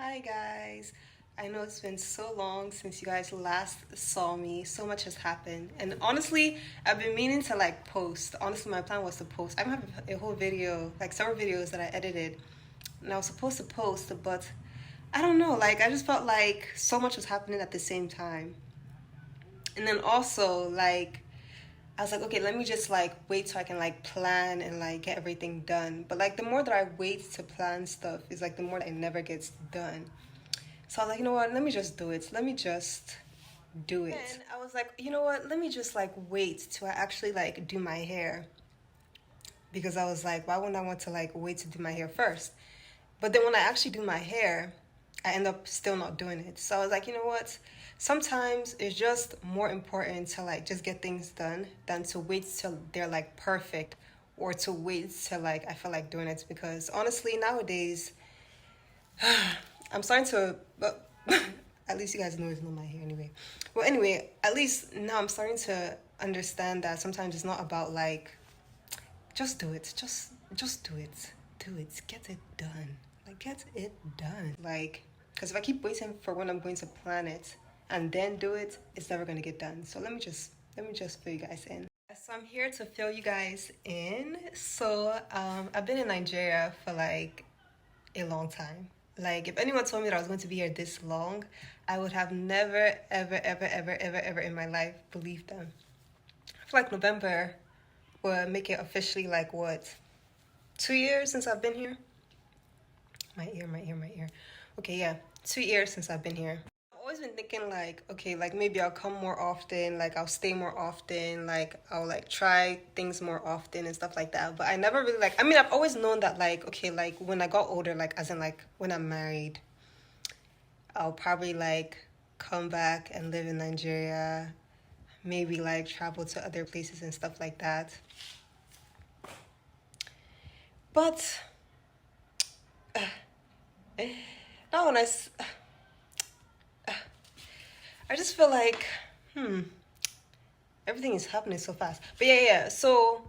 Hi guys. I know it's been so long since you guys last saw me. So much has happened. And honestly, I've been meaning to like post. Honestly, my plan was to post. I have a whole video, like several videos that I edited. And I was supposed to post, but I don't know, like I just felt like so much was happening at the same time. And then also like I was like, okay, let me just like wait so I can like plan and like get everything done. But like the more that I wait to plan stuff is like the more that it never gets done. So I was like, you know what? Let me just do it. Let me just do it. And I was like, you know what? Let me just like wait till I actually like do my hair because I was like, why wouldn't I want to like wait to do my hair first? But then when I actually do my hair, I end up still not doing it. So I was like, you know what? Sometimes it's just more important to like just get things done than to wait till they're like perfect or to wait till like I feel like doing it because honestly nowadays I'm starting to, but at least you guys know it's not my hair anyway. Well, anyway, at least now I'm starting to understand that sometimes it's not about like, just do it, just do it, get it done, like get it done, like, because if I keep waiting for when I'm going to plan it and then do it, it's never gonna get done. So let me just fill you guys in. So I'm here to fill you guys in. So I've been in Nigeria for like a long time. Like, if anyone told me that I was going to be here this long, I would have never, ever, ever, ever, ever, ever in my life believed them. I feel like November will make it officially like what, 2 years since I've been here? My ear. Okay, yeah, 2 years since I've been here. I've always been thinking like, okay, like maybe I'll come more often, like I'll stay more often, like I'll like try things more often and stuff like that. But I never really like, I mean, I've always known that like, okay, like when I got older, like as in like when I'm married, I'll probably like come back and live in Nigeria, maybe like travel to other places and stuff like that. But now when I just feel like, hmm, everything is happening so fast. But yeah. So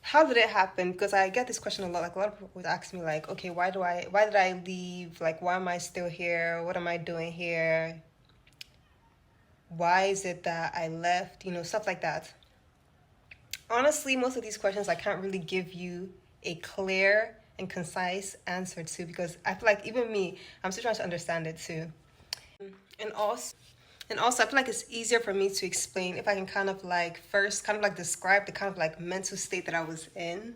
how did it happen? Because I get this question a lot. Like a lot of people would ask me, like, okay, why did I leave? Like, why am I still here? What am I doing here? Why is it that I left? Stuff like that. Honestly, most of these questions I can't really give you a clear and concise answer to because I feel like even me, I'm still trying to understand it too. And also I feel like it's easier for me to explain if I can kind of like first kind of like describe the kind of like mental state that I was in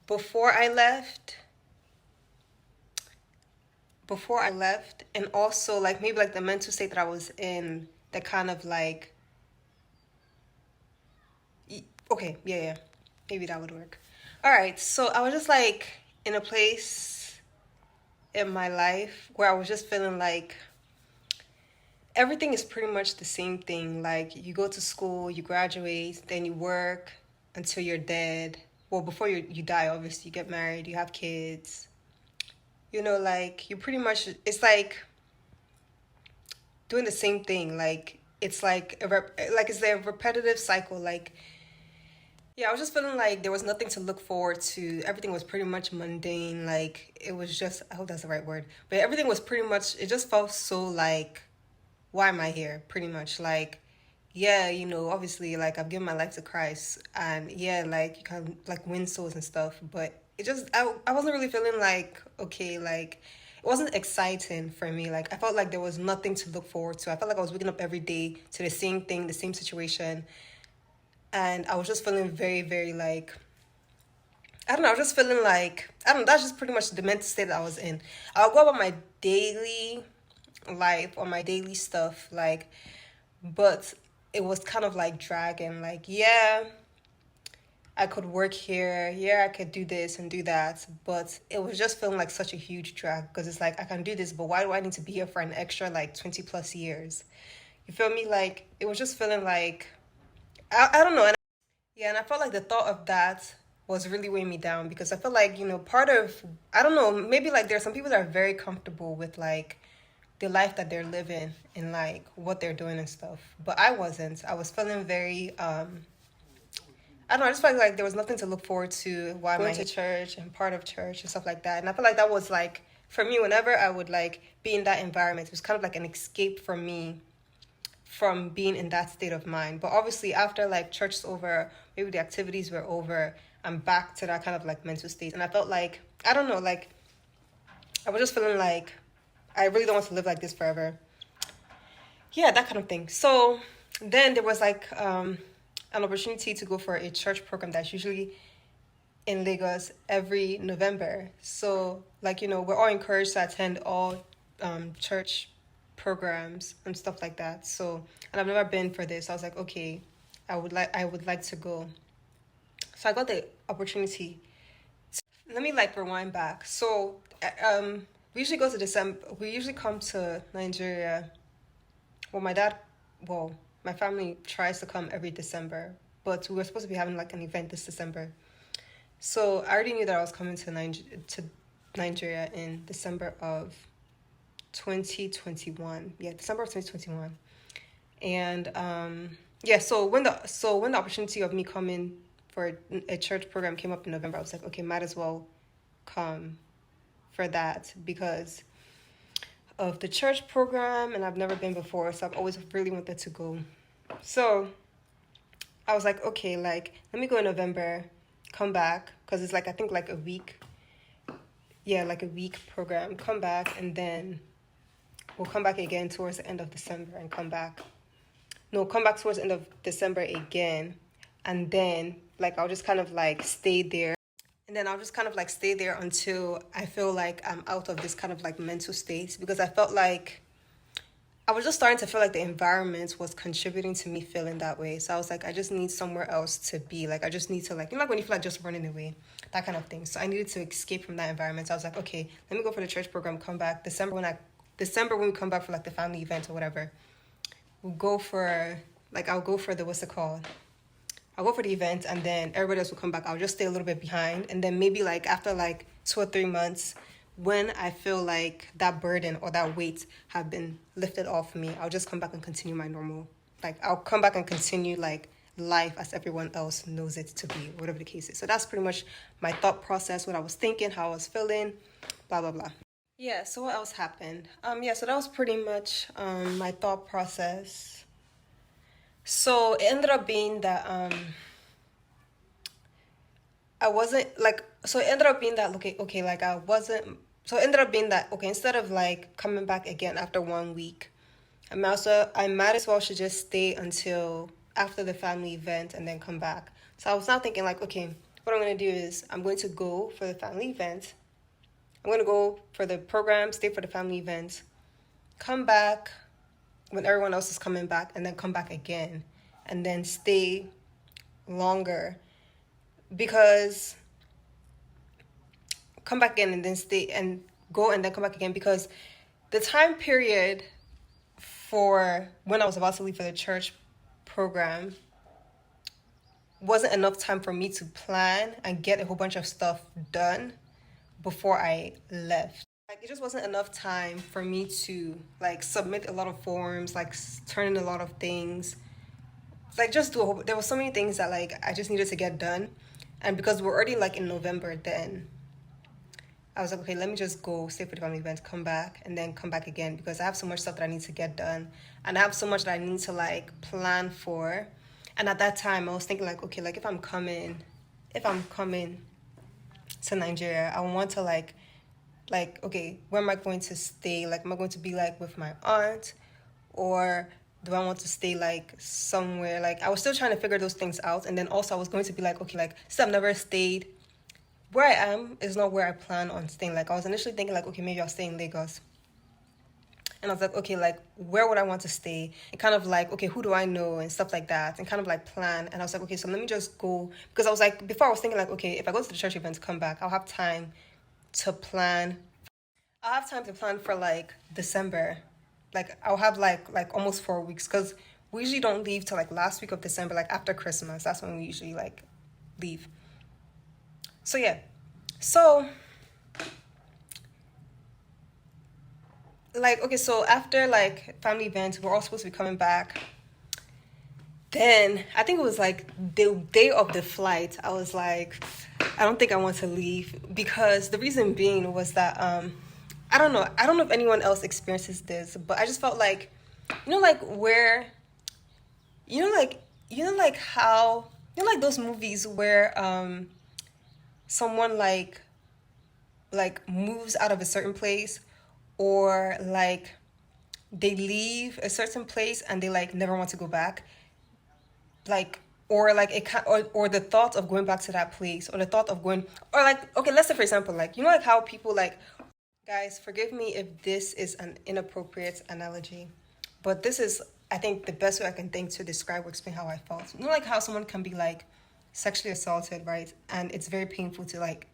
before I left, and also like maybe like the mental state that I was in that kind of like okay, yeah. Maybe that would work. All right, so I was just like in a place in my life where I was just feeling like everything is pretty much the same thing. Like you go to school, you graduate, then you work until you're dead. Well, before you die, obviously, you get married, you have kids. Like you pretty much, it's like doing the same thing. Like it's like like it's a repetitive cycle. Like yeah, I was just feeling like there was nothing to look forward to. Everything was pretty much mundane. Like it was just, I hope that's the right word, but everything was pretty much. It just felt so like why am I here? Pretty much like, yeah, obviously like I've given my life to Christ and yeah, like you can like win souls and stuff, but it just I wasn't really feeling like okay, like it wasn't exciting for me. Like I felt like there was nothing to look forward to. I felt like I was waking up every day to the same thing, the same situation, and I was just feeling very, very like I don't know, I was just feeling like I don't know, that's just pretty much the mental state that I was in. I'll go about my daily life or my daily stuff, like but it was kind of like dragging like yeah, I could work here, yeah, I could do this and do that, but it was just feeling like such a huge drag because it's like I can do this, but why do I need to be here for an extra like 20 plus years? You feel me? Like it was just feeling like I don't know. And yeah, and I felt like the thought of that was really weighing me down because I feel like part of I don't know, maybe like there's some people that are very comfortable with like the life that they're living and like what they're doing and stuff. But I wasn't. I was feeling very I don't know, I just felt there was nothing to look forward to while going to church and part of church and stuff like that. And I feel like that was like for me, whenever I would like be in that environment, it was kind of like an escape for me from being in that state of mind. But obviously after like church is over, maybe the activities were over, I'm back to that kind of like mental state. And I felt like, I don't know, like I was just feeling like I really don't want to live like this forever. Yeah, that kind of thing. So then there was like an opportunity to go for a church program that's usually in Lagos every November. So like, you know, we're all encouraged to attend all church programs and stuff like that. So, and I've never been for this. I was like, okay, I would like to go. So I got the opportunity. Let me like rewind back. So we usually go to December. We usually come to Nigeria. Well, my family tries to come every December, but we were supposed to be having like an event this December. So I already knew that I was coming to Nigeria in December of 2021. Yeah, December of 2021. And yeah, so when the opportunity of me coming for a church program came up in November, I was like, okay, might as well come for that because of the church program, and I've never been before, so I've always really wanted to go. So I was like, okay, like let me go in November, come back, because it's like I think like a week. Yeah, like a week program. Come back, and then we'll come back again towards the end of December and come back. No, come back towards the end of December again, and then like I'll just kind of like stay there. And then I'll just kind of like stay there until I feel like I'm out of this kind of like mental state, because I felt like I was just starting to feel like the environment was contributing to me feeling that way. So I was like, I just need somewhere else to be. Like, I just need to like, you know, like when you feel like just running away, that kind of thing. So I needed to escape from that environment. So I was like, okay, let me go for the church program, come back. December when we come back for like the family event or whatever, we'll go for, like, I'll go for the, what's it called? I'll go for the event, and then everybody else will come back. I'll just stay a little bit behind. And then maybe like after like 2 or 3 months, when I feel like that burden or that weight have been lifted off me, I'll just come back and continue my normal, like I'll come back and continue like life as everyone else knows it to be, whatever the case is. So that's pretty much my thought process, what I was thinking, how I was feeling, blah, blah, blah. Yeah, so what else happened? Yeah, so that was pretty much my thought process. So it ended up being that I wasn't like, so it ended up being that okay, like I wasn't, so it ended up being that okay, instead of like coming back again after 1 week, I might as well should just stay until after the family event and then come back. So I was now thinking like, okay, what I'm gonna do is I'm going to go for the family event. I'm gonna go for the program, stay for the family event, come back when everyone else is coming back, and then come back again, and then stay longer, because come back again and then stay and go and then come back again, because the time period for when I was about to leave for the church program wasn't enough time for me to plan and get a whole bunch of stuff done before I left. Like, it just wasn't enough time for me to like submit a lot of forms, like turn in a lot of things, like just do there were so many things that like I just needed to get done. And because we're already like in November, then I was like, okay, let me just go stay for the family event, come back, and then come back again, because I have so much stuff that I need to get done, and I have so much that I need to like plan for. And at that time I was thinking like, okay, like if I'm coming to Nigeria, I want to like okay, where am I going to stay? Like, am I going to be like with my aunt, or do I want to stay like somewhere? Like, I was still trying to figure those things out. And then also I was going to be like, okay, like since I've never stayed, where I am is not where I plan on staying. Like, I was initially thinking like, okay, maybe I'll stay in Lagos. And I was like, okay, like where would I want to stay? And kind of like, okay, who do I know and stuff like that, and kind of like plan. And I was like, okay, so let me just go, because I was like, before I was thinking like, okay, if I go to the church event, come back, I'll have time to plan. I'll have time to plan for like December. Like, I'll have like almost 4 weeks, because we usually don't leave till like last week of December, like after Christmas. That's when we usually like leave. So yeah, so like, okay, so after like family events, we're all supposed to be coming back. Then I think it was like the day of the flight, I was like, I don't think I want to leave, because the reason being was that I don't know if anyone else experiences this, but I just felt like, like where, like how, like those movies where someone like moves out of a certain place, or like they leave a certain place and they like never want to go back, like, or like it can, or the thought of going back to that place, or the thought of going, or like, okay, let's say for example, like, like how people like, guys, forgive me if this is an inappropriate analogy, but this is, I think, the best way I can think to describe or explain how I felt. Like how someone can be like sexually assaulted, right? And it's very painful to like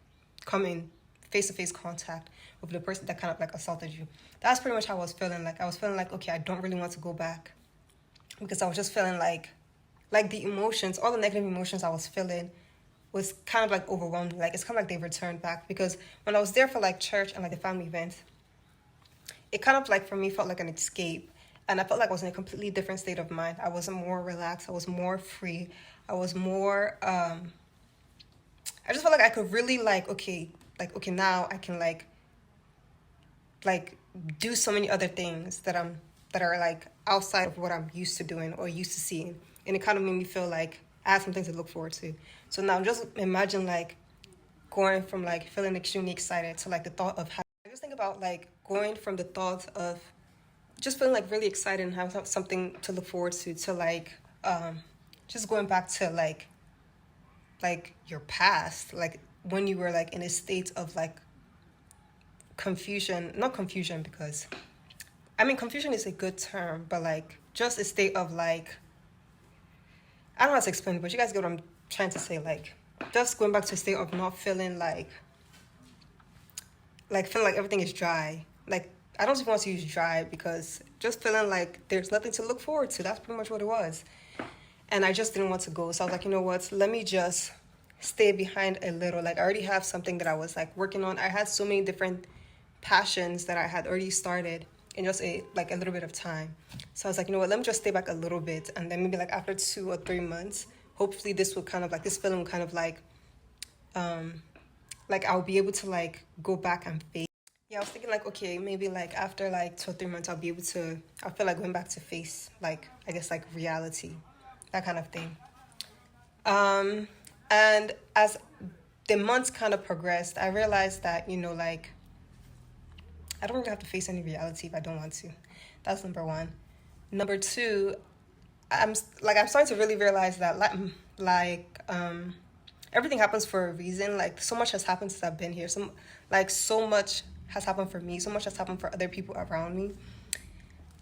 come in face to face contact with the person that kind of like assaulted you. That's pretty much how I was feeling. Like I was feeling like, okay, I don't really want to go back, because I was just feeling like the emotions, all the negative emotions I was feeling was kind of like overwhelming. Like it's kind of like they returned back, because when I was there for like church and like the family event, it kind of like for me felt like an escape, and I felt like I was in a completely different state of mind. I was more relaxed, I was more free, I was more I just felt like I could really like okay, now I can like do so many other things that are like outside of what I'm used to doing or used to seeing, and it kind of made me feel like I had something to look forward to. So now just imagine like going from like feeling extremely excited to like the thought of how, I just think about like going from the thought of just feeling like really excited and having something to look forward to like just going back to like your past, like when you were like in a state of like confusion, not confusion, because I mean confusion is a good term, but like just a state of like, I don't know how to explain it, but you guys get what I'm trying to say. Like just going back to a state of not feeling like feeling like everything is dry. Like I don't even want to use dry, because just feeling like there's nothing to look forward to. That's pretty much what it was. And I just didn't want to go. So I was like, you know what? Let me just stay behind a little. Like I already have something that I was like working on. I had so many different passions that I had already started in just a little bit of time. So I was like, you know what? Let me just stay back a little bit, and then maybe like after 2 or 3 months, hopefully this will kind of like, this feeling will kind of like I'll be able to like go back and face. Yeah, I was thinking like, okay, maybe like after like 2 or 3 months, I'll feel like going back to face, like, I guess like reality, that kind of thing. And as the months kind of progressed, I realized that, like, I don't really have to face any reality if I don't want to. That's number one. Number two, I'm starting to really realize that everything happens for a reason. Like so much has happened since I've been here. So much has happened for me. So much has happened for other people around me.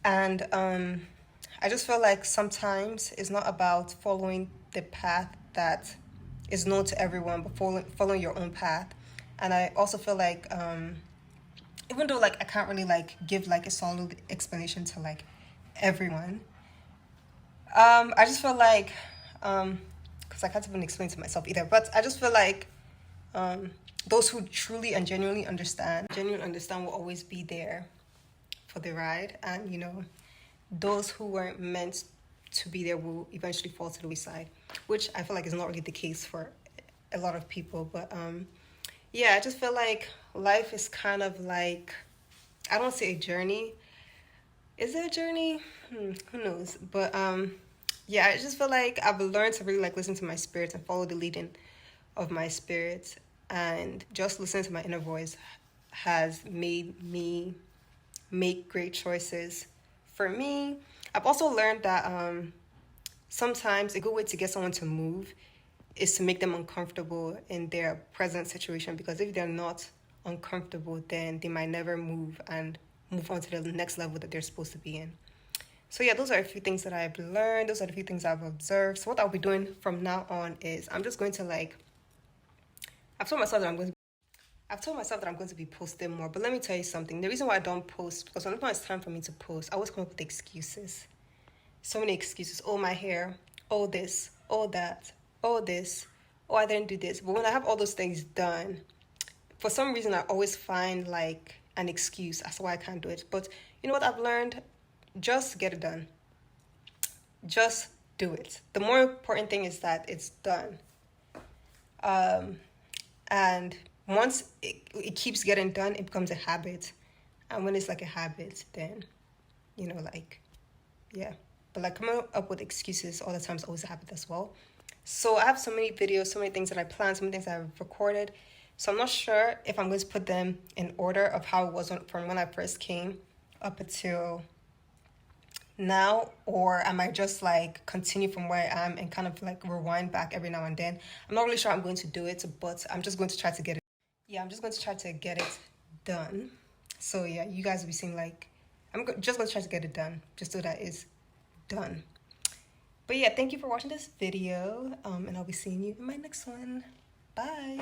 And I just feel like sometimes it's not about following the path that is known to everyone, but following your own path. And I also feel like even though like I can't really like give like a solid explanation to like everyone, I just feel like because I can't even explain to myself either, but I just feel like those who truly and genuinely understand will always be there for the ride, and those who weren't meant to be there will eventually fall to the wayside, which I feel like is not really the case for a lot of people. But yeah, I just feel like life is kind of like, I don't want to say a journey. Is it a journey? Who knows? But yeah, I just feel like I've learned to really like listen to my spirit and follow the leading of my spirit, and just listening to my inner voice has made me make great choices for me. I've also learned that sometimes a good way to get someone to move is to make them uncomfortable in their present situation, because if they're not uncomfortable, then they might never move and move on to the next level that they're supposed to be in. So yeah, those are a few things that I've learned. Those are the few things I've observed. So what I'll be doing from now on is I'm just going to like, I've told myself that I'm going to be posting more. But let me tell you something. The reason why I don't post, because whenever it's time for me to post, I always come up with excuses. So many excuses. Oh, my hair. Oh, this. Oh, that. Oh, this. Oh, I didn't do this. But when I have all those things done, for some reason, I always find like an excuse as to why I can't do it. But you know what I've learned? Just get it done. Just do it. The more important thing is that it's done. And once it keeps getting done, it becomes a habit. And when it's like a habit, then, you know, like, yeah. But like coming up with excuses all the time is always a habit as well. So I have so many videos, so many things that I planned, so many things that I've recorded. So I'm not sure if I'm going to put them in order of how it was from when I first came up until now, or I might just like continue from where I am and kind of like rewind back every now and then. I'm not really sure I'm going to do it, but I'm just going to try to get it. Yeah, I'm just going to try to get it done. So yeah, you guys will be seeing like just going to try to get it done just so that it's done. But yeah, thank you for watching this video, and I'll be seeing you in my next one. Bye.